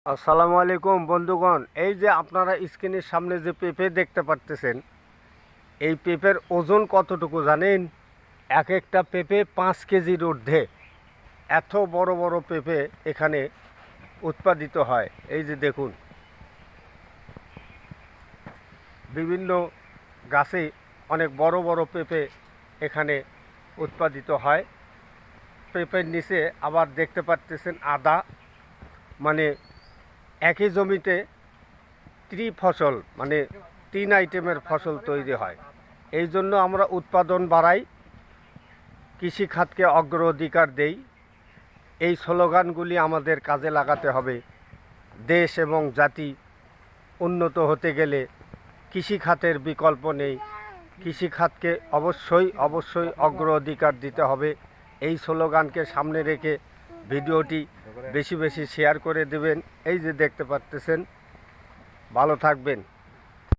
আসসালামু আলাইকুম বন্ধুগণ, এই যে আপনারা স্ক্রিনের সামনে যে পেঁপে দেখতে পারতেছেন, এই পেঁপের ওজন কতটুকু জানেন? এক একটা পেঁপে 5 কেজির ঊর্ধ্বে। এত বড় বড় পেঁপে এখানে উৎপাদিত হয়। এই যে দেখুন, বিভিন্ন গাছে অনেক বড় বড় পেঁপে এখানে উৎপাদিত হয়। পেঁপের নিচে আবার দেখতে পারতেছেন আদা, মানে একই জমিতে ফসল, মানে 3 আইটেমের ফসল তৈরি হয়। এই জন্য আমরা উৎপাদন বাড়াই, কৃষিখাতকে অগ্রাধিকার দেই। এই স্লোগানগুলি আমাদের কাজে লাগাতে হবে। দেশ এবং জাতি উন্নত হতে গেলে কৃষিখাতের বিকল্প নেই। কৃষিখাতকে অবশ্যই অগ্রাধিকার দিতে হবে। এই স্লোগানকে সামনে রেখে ভিডিওটি বেশি বেশি শেয়ার করে দেবেন। এই যে দেখতে পাচ্ছেন, ভালো থাকবেন।